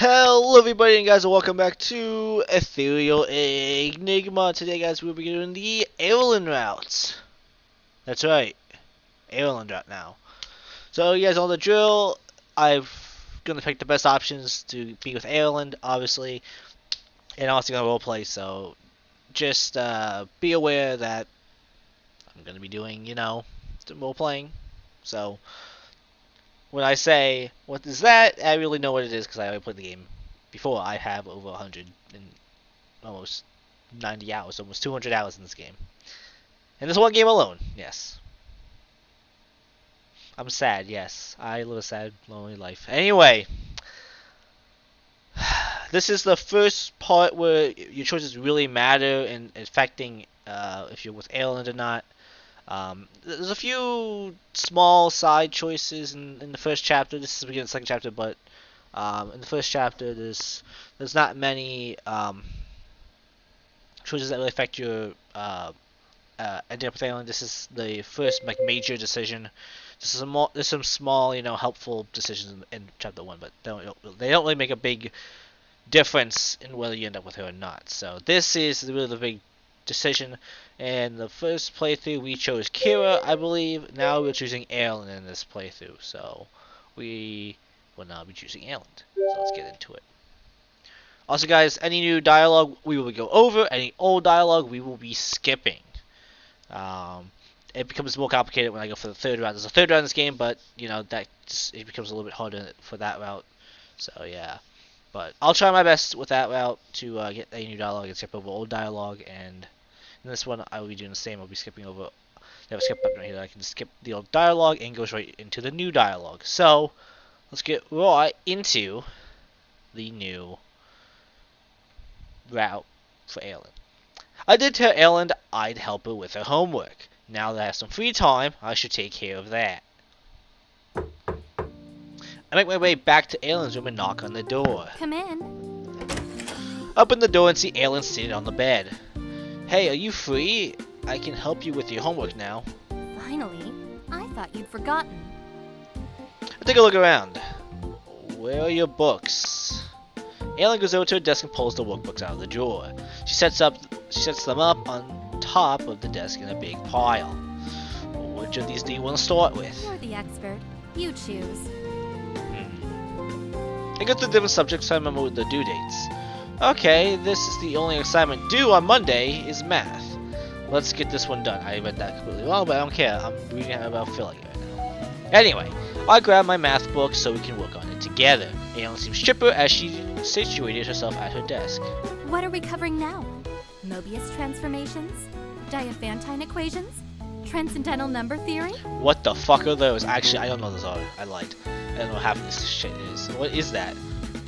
Hello everybody and guys, and welcome back to Ethereal Enigma. Today guys, we'll be doing the Erilynn route. That's right, Erilynn route now. So you guys know the drill. I'm gonna pick the best options to be with Erilynn, obviously, and I'm also gonna roleplay, so just be aware that I'm gonna be doing, some roleplaying. So when I say, what is that? I really know what it is because I already played the game before. I have over 100 and almost 90 hours, almost 200 hours in this game. And this one game alone, yes. I'm sad, yes. I live a sad, lonely life. Anyway, this is the first part where your choices really matter in affecting if you're with Erilynn or not. There's a few small side choices in the first chapter. This is the beginning of the second chapter, but in the first chapter, there's not many choices that really affect your ending up with Erilynn. This is the first major decision. There's some small, helpful decisions in chapter one, but they don't really make a big difference in whether you end up with her or not. So this is really the big decision. And the first playthrough we chose Kira, I believe. Now we're choosing Erilynn in this playthrough, so we will now be choosing Erilynn. So let's get into it. Also guys, any new dialogue we will go over, any old dialogue we will be skipping. It becomes more complicated when I go for the third round. There's a third round in this game, but it becomes a little bit harder for that route. So yeah. But I'll try my best with that route to get any new dialogue and skip over old dialogue, and in this one I will be doing the same. I'll be skipping over. They have a skip button right here. I can skip the old dialogue and goes right into the new dialogue. So let's get right into the new route for Erilynn. I did tell Erilynn I'd help her with her homework. Now that I have some free time, I should take care of that. I make my way back to Erilynn's room and knock on the door. Come in. Open the door and see Erilynn sitting on the bed. Hey, are you free? I can help you with your homework now. Finally. I thought you'd forgotten. I take a look around. Where are your books? Erilynn goes over to her desk and pulls the workbooks out of the drawer. She sets them up on top of the desk in a big pile. Which of these do you want to start with? You're the expert. You choose. I go through different subjects so I remember the due dates. Okay, this is the only assignment due on Monday is math. Let's get this one done. I read that completely wrong, but I don't care. I'm reading it about feeling it right now. Anyway, I grab my math book so we can work on it together. Erilynn seems chipper as she situated herself at her desk. What are we covering now? Mobius transformations? Diophantine equations? Transcendental number theory? What the fuck are those? Actually, I don't know those are. I lied. I don't know half of this shit is. What is that?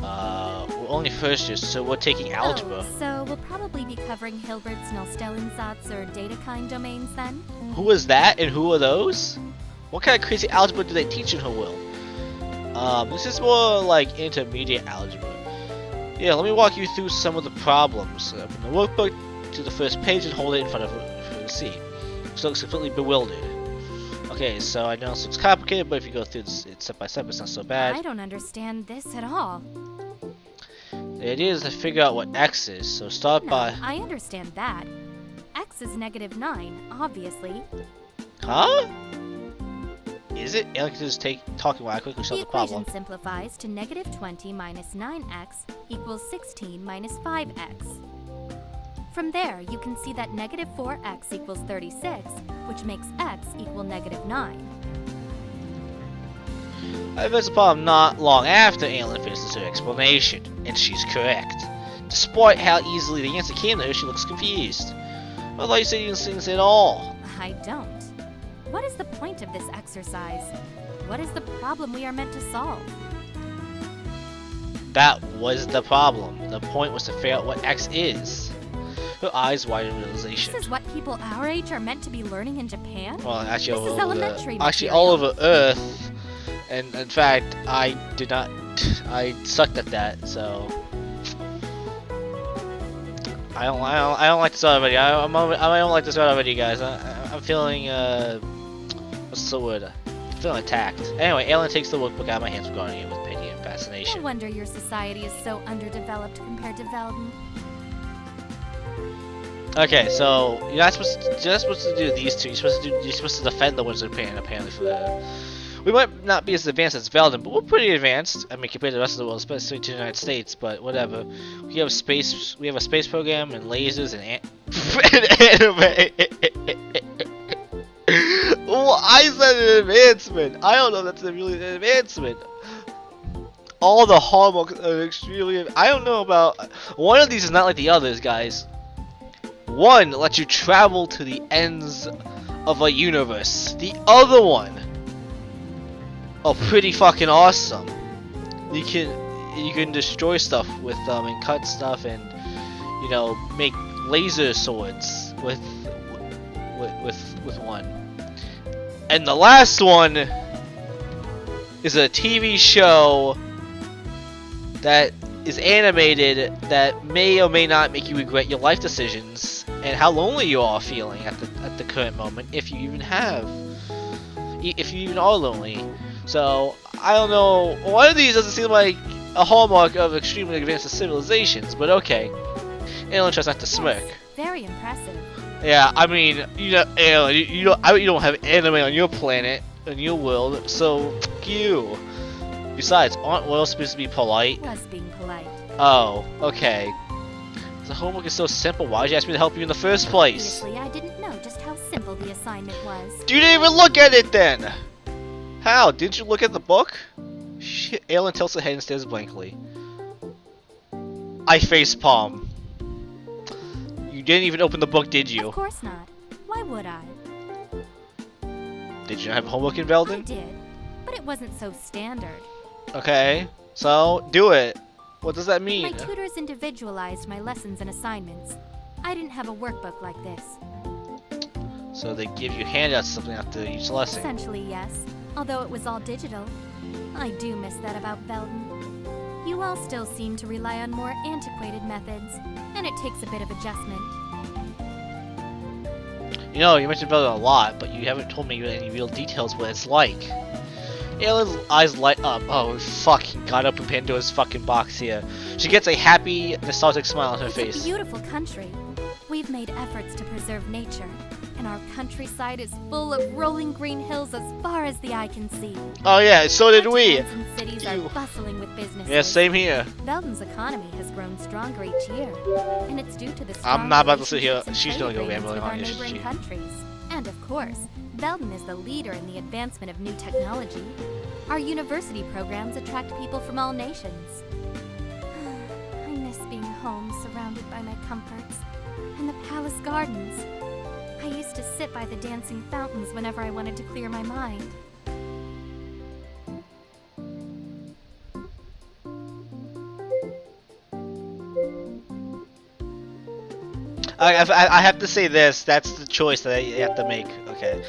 We're only first years, so we're taking algebra. Oh, so we'll probably be covering Hilbert's Nullstellensatz or Datakine domains then? Who is that and who are those? What kind of crazy algebra do they teach in her will? This is more like intermediate algebra. Yeah, let me walk you through some of the problems. Open the workbook to the first page and hold it in front of her for her to see. She looks completely bewildered. Okay, so I know this looks complicated, but if you go through this step by step, it's not so bad. I don't understand this at all. The idea is to figure out what x is, so start by... I understand that. X is -9, obviously. Huh? Is it? Erilynn is talking while I quickly solve the problem. The equation simplifies to -20 minus 9x equals 16 minus 5x. From there, you can see that -4x equals 36, which makes x equal -9. I fixed the problem not long after Erilynn finishes her explanation, and she's correct. Despite how easily the answer came to her, she looks confused. I thought you said you didn't see this at all. I don't. What is the point of this exercise? What is the problem we are meant to solve? That was the problem. The point was to figure out what x is. Her eyes widen in realization. This is what people our age are meant to be learning in Japan? Well, actually, This is elementary actually material. all over Earth. And in fact, I did not. I sucked at that, so I don't like this already. I don't like this already, guys. I'm feeling what's the word? I'm feeling attacked. Anyway, Erilynn takes the workbook out of my hands, regarding it with pity and assassination. No wonder your society is so underdeveloped compared to Velden. Okay, so you're not supposed to do these two. You're supposed to defend the Wizard Pan apparently for the. We might not be as advanced as Velden, but we're pretty advanced. I mean, compared to the rest of the world, especially to the United States. But whatever. We have space. We have a space program and lasers and anime. Well, I said an advancement. I don't know if that's really an advancement. All the hallmarks are extremely. I don't know about. One of these is not like the others, guys. One lets you travel to the ends of a universe. The other one, oh, pretty fucking awesome. You can destroy stuff with them and cut stuff and make laser swords with one. And the last one is a TV show that is animated that may or may not make you regret your life decisions and how lonely you are feeling at the current moment, if you even are lonely. So I don't know. One of these doesn't seem like a hallmark of extremely advanced civilizations, but okay. Erilynn tries not to smirk. Very impressive. Yeah, I mean, Erilynn, you don't have anime on your planet, in your world, so fuck you. Besides, aren't whales supposed to be polite? Was being polite. Oh, okay. The homework is so simple. Why did you ask me to help you in the first place? Obviously, I didn't know just how simple the assignment was. You didn't even look at it then! How? Didn't you look at the book? Shit, Erilynn tilts her head and stares blankly. I facepalm. You didn't even open the book, did you? Of course not. Why would I? Did you not have homework in I Velden? did, but it wasn't so standard. Okay, so do it. What does that mean? My tutors individualized my lessons and assignments. I didn't have a workbook like this. So they give you handouts something after each lesson. Essentially, yes. Although it was all digital. I do miss that about Velden. You all still seem to rely on more antiquated methods, and it takes a bit of adjustment. You know, you mentioned Velden a lot, but you haven't told me any real details what it's like. Erilynn's eyes light up. Oh, fucking got up in Pandora's fucking box here. She gets a happy, nostalgic smile on her face. It's a beautiful country. We've made efforts to preserve nature, and our countryside is full of rolling green hills as far as the eye can see. Oh yeah, so did we. Towns and cities are bustling with businesses. Yeah, same here. Velden's economy has grown stronger each year, and it's due to the strong I'm not about to sit here. relationships and She's trade gonna go agreements rambling with our on. Yes, neighboring she. countries. And of course, Velden is the leader in the advancement of new technology. Our university programs attract people from all nations. I miss being home, surrounded by my comforts, and the palace gardens. I used to sit by the dancing fountains whenever I wanted to clear my mind. I have to say this. That's the choice that you have to make. Okay,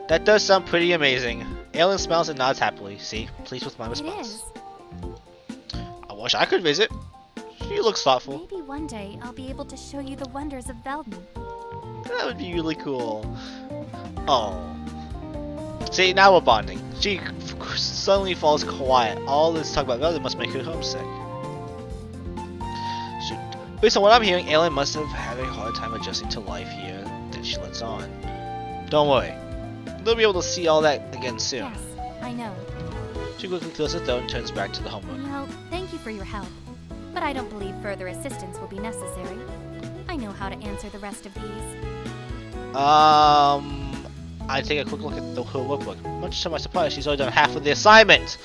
that does sound pretty amazing. Erilynn smiles and nods happily. See, pleased with my response. It is. I wish I could visit. She looks thoughtful. Maybe one day I'll be able to show you the wonders of Velden. That would be really cool. Oh. See, now we're bonding. She suddenly falls quiet. All this talk about Velden must make her homesick. So, based on what I'm hearing, Erilynn must have had a hard time adjusting to life here that she lets on. Don't worry. They'll be able to see all that again soon. Yes, I know. She quickly clears her throat and turns back to the homework. Well, thank you for your help. But I don't believe further assistance will be necessary. I know how to answer the rest of these. I take a quick look at her workbook. Much to my surprise, she's already done half of the assignment.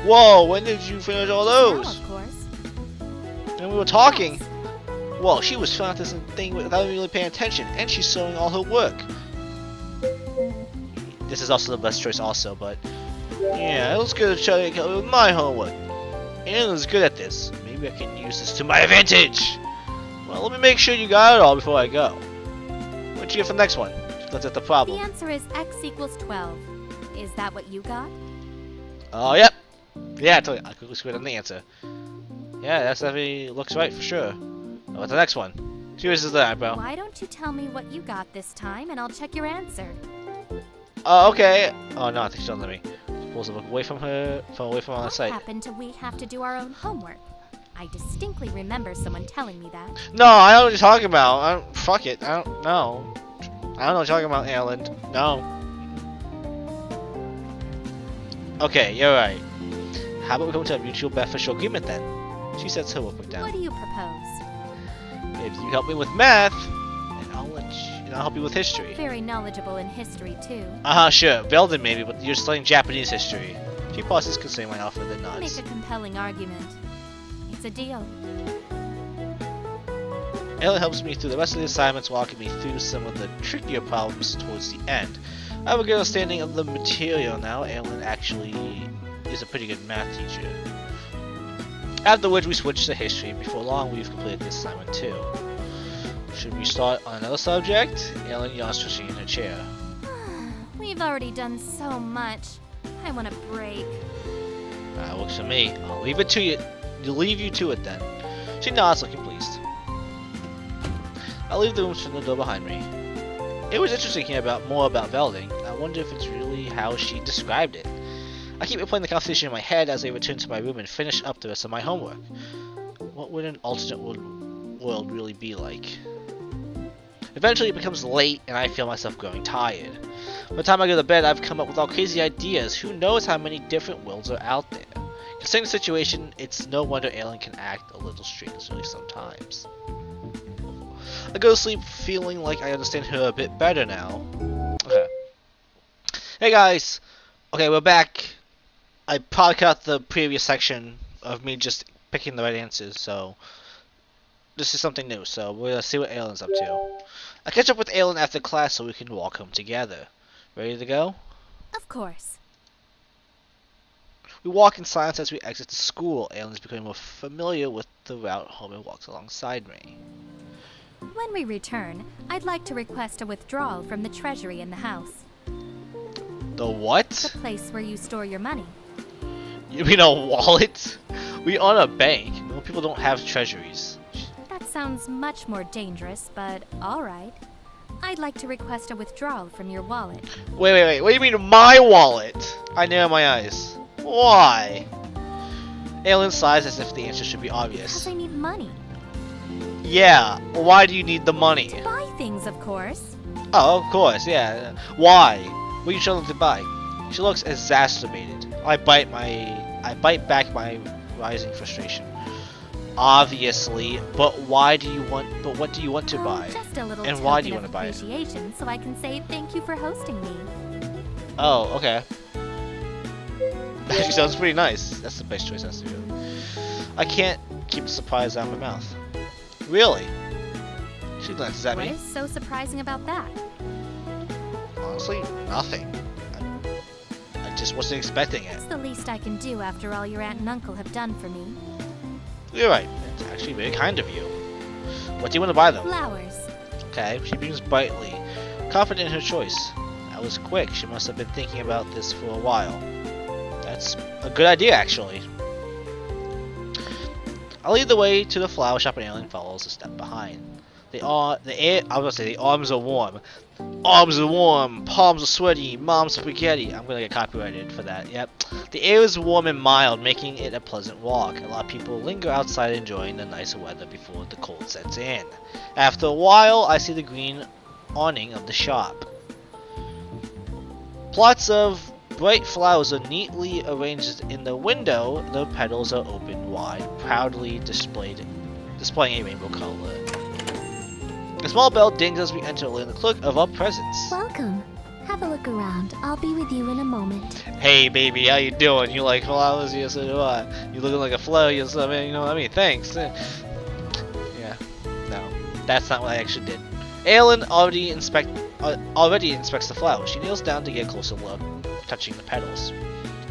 Whoa, when did you finish all Now, those? of course. And we were talking. Whoa, she was filling out this thing without really paying attention, and she's showing all her work. This is also the best choice also, but yeah, it was good to check out with my homework. Erilynn's good at this. Maybe I can use this to my advantage. Well, let me make sure you got it all before I go. What'd you get for the next one? That's at the The problem. answer is x equals 12. Is that what you got? Oh, yep. Yeah, I told you. I quickly squared on the answer. Yeah, that definitely looks right for sure. What's the next one? Serious as that, bro. Why don't you tell me what you got this time, and I'll check your answer. Oh, okay. Oh, no, I think she's on me. pulls the book away from her, away from our What sight. happened to we have to do our own homework? I distinctly remember someone telling me that. No, I know what you're talking about. Fuck it. I don't know. I don't know what you're talking about, Erilynn. No. Okay, you're right. How about we come to a mutual beneficial agreement then? She sets her workbook down. What do you propose? If you help me with math, and I'll help you with history. Very knowledgeable in history, too. Sure. Veldin maybe, but you're studying Japanese history. She pauses, considering my offer, then nods. Make a compelling argument. It's a deal. Erilynn helps me through the rest of the assignments, walking me through some of the trickier problems towards the end. I have a good understanding of the material now. Erilynn actually is a pretty good math teacher. After which we switch to history. Before long, we've completed this assignment too. Should we start on another subject? Erilynn yawns, switching in her chair. We've already done so much. I want a break. That works for me. I'll leave it to you. Leave you to it then. She nods, looking pleased. I'll leave the room from the door behind me. It was interesting hearing more about Velding. I wonder if it's really how she described it. I keep replaying the conversation in my head as I return to my room and finish up the rest of my homework. What would an alternate world really be like? Eventually it becomes late and I feel myself growing tired. By the time I go to bed, I've come up with all crazy ideas. Who knows how many different worlds are out there? Considering the situation, it's no wonder Erilynn can act a little strangely sometimes. I go to sleep feeling like I understand her a bit better now. Okay. Hey guys! Okay, we're back. I probably cut the previous section of me just picking the right answers, so this is something new, so we're gonna see what Erilynn's up to. I catch up with Erilynn after class so we can walk home together. Ready to go? Of course. We walk in silence as we exit the school. Erilynn's becoming more familiar with the route home and walks alongside me. When we return, I'd like to request a withdrawal from the treasury in the house. The what? The place where you store your money. You mean a wallet? We own a bank. Most people don't have treasuries. That sounds much more dangerous, but alright. I'd like to request a withdrawal from your wallet. Wait. What do you mean my wallet? I narrow my eyes. Why? Erilynn sighs as if the answer should be obvious. Because I need money. Yeah, why do you need the money? To buy things, of course. Oh, of course, yeah. Why? What are you trying to buy? She looks exacerbated. I bite back my rising frustration. Obviously, but what do you want to buy? Just a little and token why do you want of to buy it? appreciation, so I can say thank you for hosting me. Oh, okay. Actually sounds pretty nice. That's the best choice, that's true. I can't keep the surprise out of my mouth. Really? She glances at What me. is so surprising about that? Honestly, nothing. I just wasn't expecting it. It's the least I can do after all your aunt and uncle have done for me. You're right. It's actually very kind of you. What do you want to buy though? Flowers. Okay, she beams brightly, confident in her choice. That was quick. She must have been thinking about this for a while. That's a good idea, actually. I'll lead the way to the flower shop and Erilynn follows a step behind. The arms are warm. Arms are warm, palms are sweaty, mom's spaghetti. I'm gonna get copyrighted for that, yep. The air is warm and mild, making it a pleasant walk. A lot of people linger outside enjoying the nicer weather before the cold sets in. After a while, I see the green awning of the shop. Plots of bright flowers are neatly arranged in the window. The petals are open wide, proudly displaying a rainbow color. A small bell dings as we enter, letting the clerk of our presence. Welcome. Have a look around. I'll be with you in a moment. Hey baby, how you doing? You like flowers? Yes, so do I. You looking like a flower? Yes, I mean, you know what I mean? Thanks. Yeah, no, that's not what I actually did. Erilynn already inspects the flowers. She kneels down to get a closer look, touching the petals.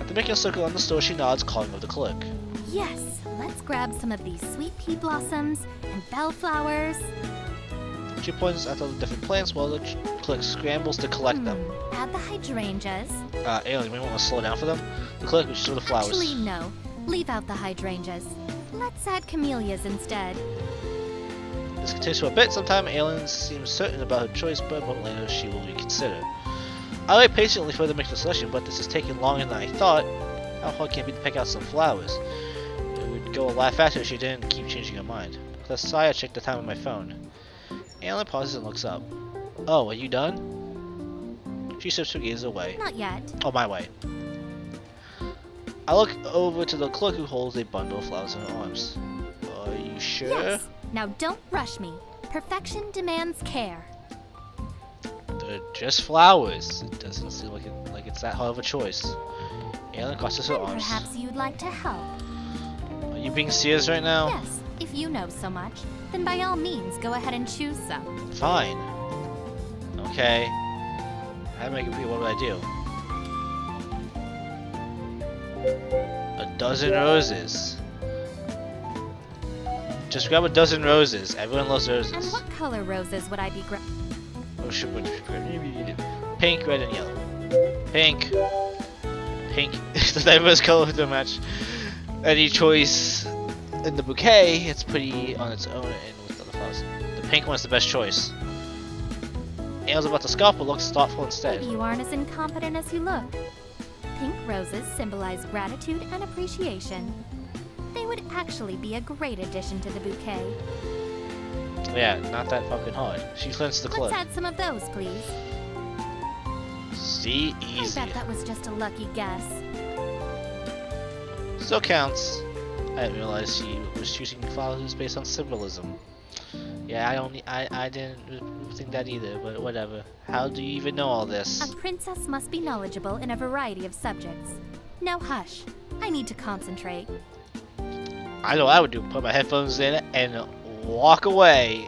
After making a circle on the store, she nods, calling of the clerk. Yes, let's grab some of these sweet pea blossoms and bellflowers. She points at all the different plants while the clerk scrambles to collect them. Add the hydrangeas. Erilynn, you may want to slow down for them. The clerk reaches for the flowers. Actually, no. Leave out the hydrangeas. Let's add camellias instead. This continues for a bit. Sometime Erilynn seems certain about her choice, but a moment later she will reconsider. I wait patiently for them to make the selection, but this is taking longer than I thought. How hard can it be to pick out some flowers? It would go a lot faster if she didn't keep changing her mind. With a sigh, I checked the time on my phone. Erilynn pauses and looks up. Oh, are you done? She shifts her gaze away. Not yet. Oh, my way. I look over to the clerk who holds a bundle of flowers in her arms. Are you sure? Yes. Now don't rush me. Perfection demands care. They're just flowers. It doesn't seem like it's that hard of a choice. Erilynn crosses her Then arms. perhaps you'd like to help. Are you being serious right now? Yes. If you know so much, then by all means go ahead and choose some. Fine. Okay. I make it. What would I do? A dozen roses. Just grab a dozen roses. Everyone loves roses. And what color roses would I be Pink, red, and yellow. Pink. Pink. The diverse color of the match. Any choice in the bouquet, it's pretty on its own and with other flowers. The pink one's the best choice. Ale's about to scoff, but looks thoughtful instead. Maybe you aren't as incompetent as you look. Pink roses symbolize gratitude and appreciation. They would actually be a great addition to the bouquet. Yeah, not that fucking hard. She cleansed the Let's cloak. add some of those, please. See, easy. I bet that was just a lucky guess. Still counts. I didn't realize she was choosing flowers based on symbolism. Yeah, I didn't think that either, but whatever. How do you even know all this? A princess must be knowledgeable in a variety of subjects. Now hush. I need to concentrate. I know what I would do. Put my headphones in and walk away.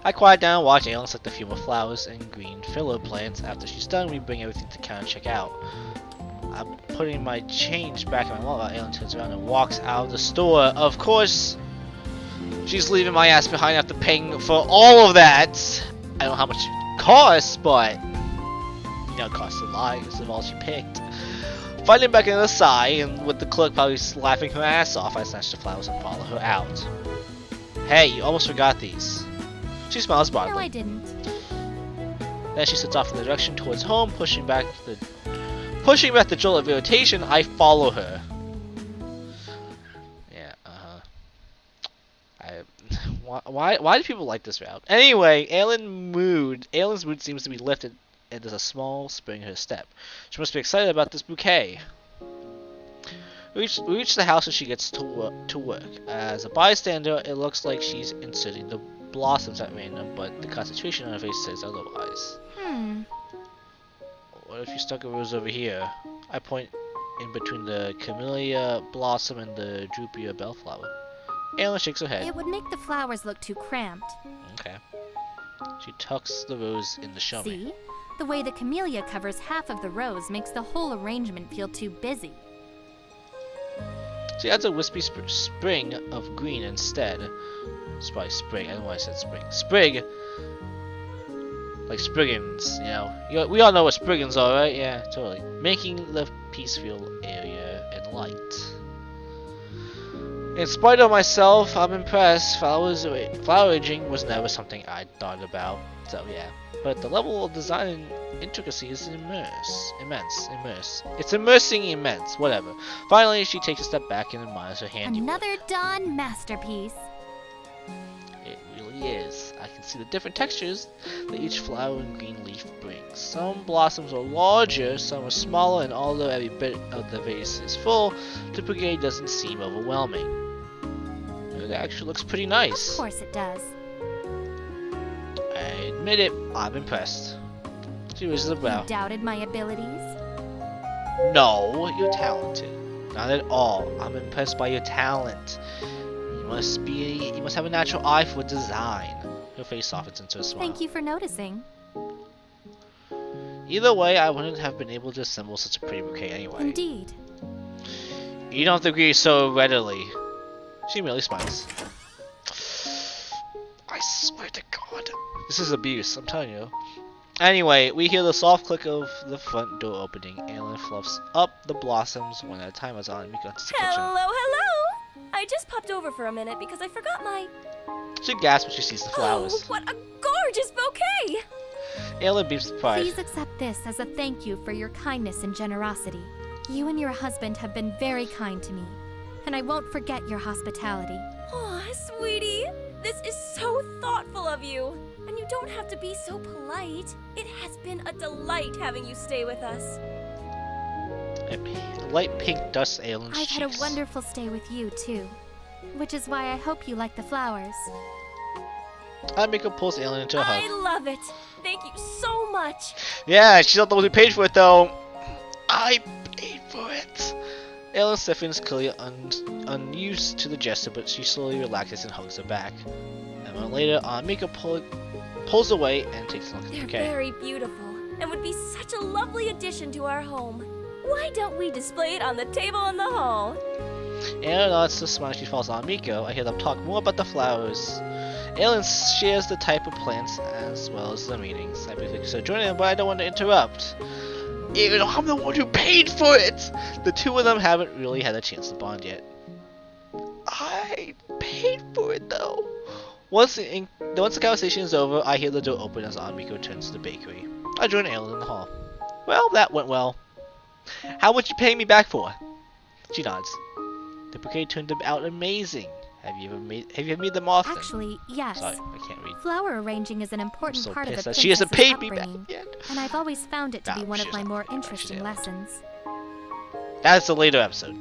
I quiet down and watch Erilynn select a few more flowers and green filler plants. After she's done, we bring everything to count and check out. I'm putting my change back in my wallet while Erilynn turns around and walks out of the store. Of course, she's leaving my ass behind after paying for all of that. I don't know how much it costs, but you know, it costs a lot because of all she picked. Finding back in the side, and with the clerk probably laughing her ass off, I snatch the flowers and follow her out. Hey, you almost forgot these. She smiles broadly. No, I didn't. Then she sets off in the direction towards home, pushing back the jolt of irritation. I follow her. Yeah, why do people like this route? Anyway, Erilyn's mood seems to be lifted, and there's a small spring in her step. She must be excited about this bouquet. We reach the house and she gets to work. As a bystander, it looks like she's inserting the blossoms at random, but the concentration on her face says otherwise. What if you stuck a rose over here? I point in between the camellia blossom and the drupia bellflower. Erilynn shakes her head. It would make the flowers look too cramped. Okay. She tucks the rose in the show me. See? The way the camellia covers half of the rose makes the whole arrangement feel too busy. She adds a wispy spring of green instead. It's probably sprig. I don't know why I said spring. Sprig! Like spriggans, you know. We all know what spriggans are, right? Yeah, totally. Making the piece feel airy and light. In spite of myself, I'm impressed. Flower arranging was never something I'd thought about. So yeah. But the level of design and intricacy is immense. It's immense. Whatever. Finally, she takes a step back and admires her handiwork. Another Dawn masterpiece. It really is. I can see the different textures that each flower and green leaf brings. Some blossoms are larger, some are smaller, and although every bit of the vase is full, the bouquet doesn't seem overwhelming. It actually looks pretty nice. Of course it does. I admit it, I'm impressed. She raises a brow. You doubted my abilities? No, you're talented. Not at all. I'm impressed by your talent. You must have a natural eye for design. Her face softens into a smile. Thank you for noticing. Either way, I wouldn't have been able to assemble such a pretty bouquet anyway. Indeed. You don't have to agree so readily. She merely smiles. I swear to God. This is abuse, I'm telling you. Anyway, we hear the soft click of the front door opening. Erilynn fluffs up the blossoms one at a time as Aunt Mika enters the kitchen. Hello! I just popped over for a minute because I forgot my... She gasps when she sees the flowers. Oh, what a gorgeous bouquet! Erilynn beams with pride. Please accept this as a thank you for your kindness and generosity. You and your husband have been very kind to me, and I won't forget your hospitality. Aw, sweetie. This is so thoughtful of you. And you don't have to be so polite. It has been a delight having you stay with us. A light pink dust Erilynn's I've cheeks. had a wonderful stay with you, too. Which is why I hope you like the flowers. Amiko pulls Erilynn into a hug. I love it. Thank you so much. Yeah, she's not the one who paid for it though. I paid for it. Erilynn stiffens, clearly unused to the gesture, but she slowly relaxes and hugs her back. A moment later, Amiko pulls away and takes a look at the They're bouquet. very beautiful and would be such a lovely addition to our home. Why don't we display it on the table in the hall? Erilynn nods to smile as she follows Amiko. I hear them talk more about the flowers. Erilynn shares the type of plants as well as the meanings. I briefly consider joining them, but I don't want to interrupt. Even though I'm the one who paid for it! The two of them haven't really had a chance to bond yet. I paid for it though. Once the conversation is over, I hear the door open as Amiko turns to the bakery. I join Erilynn in the hall. Well, that went well. How much you paying me back for? She nods. The bouquet turned out amazing. Have you ever made them often? Actually, yes. Sorry, I can't read. Flower arranging is an I'm important so part of pissed the that she hasn't princess's paid me back upbringing, yet. and I've always found it to be No, one of she's my not. more She's interesting not. lessons. That's a later episode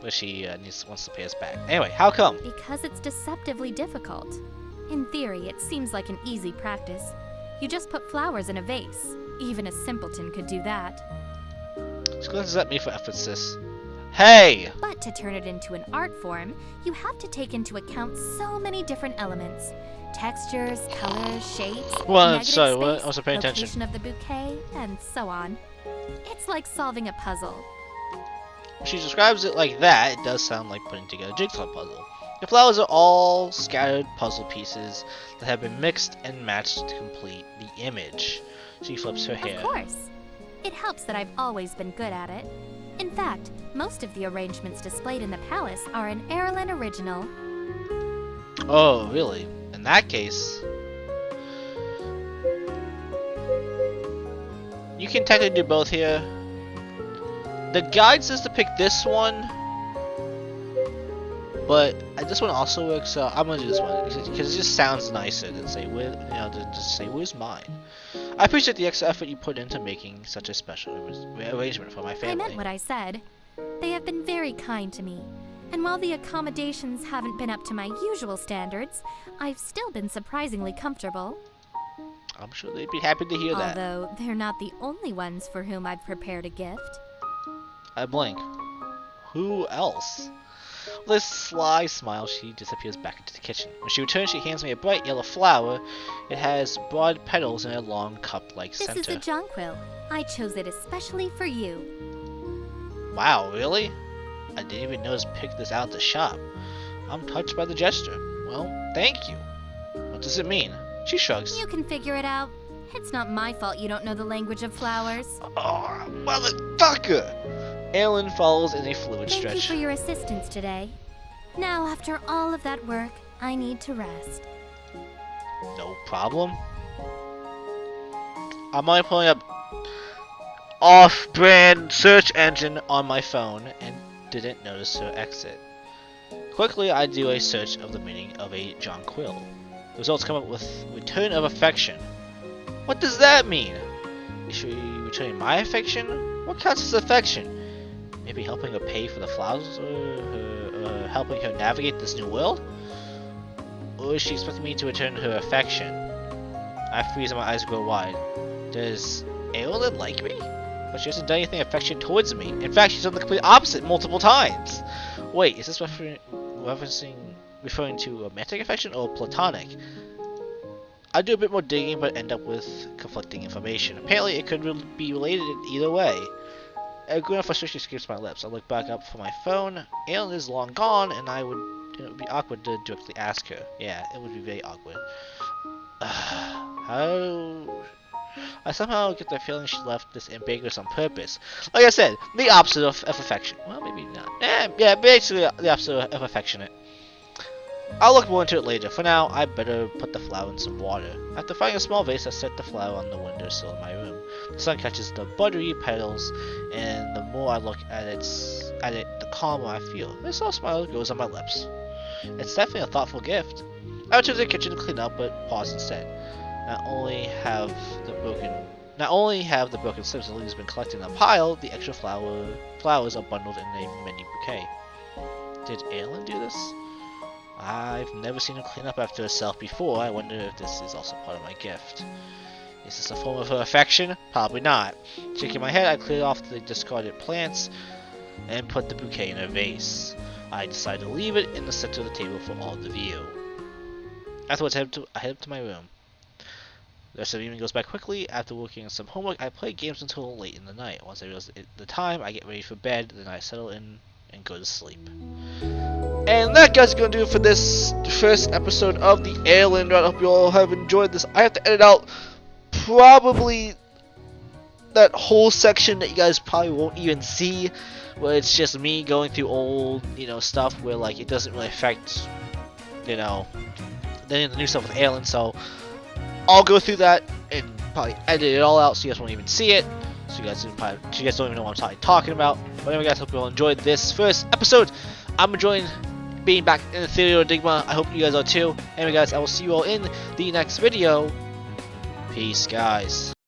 where she wants to pay us back. Anyway, how come? Because it's deceptively difficult. In theory, it seems like an easy practice. You just put flowers in a vase. Even a simpleton could do that. She glances at me for emphasis. Hey! But to turn it into an art form, you have to take into account so many different elements. Textures, colors, shapes, Well, negative sorry, space, what? I wasn't paying attention. location of the bouquet, and so on. It's like solving a puzzle. When she describes it like that, it does sound like putting together a jigsaw puzzle. The flowers are all scattered puzzle pieces that have been mixed and matched to complete the image. She flips her hair. Of course. It helps that I've always been good at it. In fact, most of the arrangements displayed in the palace are an Erilynn original. Oh, really? In that case... You can technically do both here. The guide says to pick this one, but this one also works. So I'm gonna do this one because it just sounds nicer than say, just say, "Where's mine?" I appreciate the extra effort you put into making such a special arrangement for my family. I meant what I said. They have been very kind to me. And while the accommodations haven't been up to my usual standards, I've still been surprisingly comfortable. I'm sure they'd be happy to hear that. Although they're not the only ones for whom I've prepared a gift. I blink. Who else? With a sly smile, she disappears back into the kitchen. When she returns, she hands me a bright yellow flower. It has broad petals and a long cup-like This center. is a jonquil. I chose it especially for you. Wow, really? I didn't even notice pick this out at the shop. I'm touched by the gesture. Well, thank you. What does it mean? She shrugs. You can figure it out. It's not my fault you don't know the language of flowers. Oh, motherfucker! Erilynn follows in a fluid Thank you stretch. for your assistance today. Now, after all of that work, I need to rest. No problem. I'm only pulling up off-brand search engine on my phone and didn't notice her exit. Quickly, I do a search of the meaning of a jonquil. The results come up with return of affection. What does that mean? Is she returning my affection? What counts as affection? Maybe helping her pay for the flowers, or helping her navigate this new world? Or is she expecting me to return her affection? I freeze and my eyes grow wide. Does Erilynn like me? But she hasn't done anything affectionate towards me. In fact, she's done the complete opposite multiple times. Wait, is this referring to romantic affection or platonic? I do a bit more digging, but end up with conflicting information. Apparently, it could be related either way. A grin of frustration escapes my lips. I look back up for my phone. Erilynn is long gone, and it would be awkward to directly ask her. Yeah, it would be very awkward. I somehow get the feeling she left this ambiguous on purpose. Like I said, the opposite of affection. Well, maybe not. Yeah, basically the opposite of affectionate. I'll look more into it later. For now, I better put the flower in some water. After finding a small vase, I set the flower on the windowsill in my room. The sun catches the buttery petals, and the more I look at it, the calmer I feel. A small smile goes on my lips. It's definitely a thoughtful gift. I went to the kitchen to clean up, but paused instead. Not only have the broken slips and leaves been collected in a pile, the extra flowers are bundled in a mini bouquet. Did Erilynn do this? I've never seen her clean up after herself before. I wonder if this is also part of my gift. Is this a form of her affection? Probably not. Shaking my head, I cleared off the discarded plants and put the bouquet in a vase. I decided to leave it in the center of the table for all to view. Afterwards, I head up to my room. The rest of the evening goes by quickly. After working on some homework, I play games until late in the night. Once I realize the time, I get ready for bed, then I settle in and go to sleep. And that, guys, is going to do it for this first episode of the Erilynn route. I hope you all have enjoyed this. I have to edit out probably that whole section that you guys probably won't even see, where it's just me going through old, stuff where, like, it doesn't really affect, the new stuff with Erilynn. So I'll go through that and probably edit it all out so you guys won't even see it. So you guys don't even know what I'm talking about. But anyway, guys, hope you all enjoyed this first episode. I'm enjoying being back in Ethereal Enigma. I hope you guys are too. Anyway, guys, I will see you all in the next video. Peace, guys.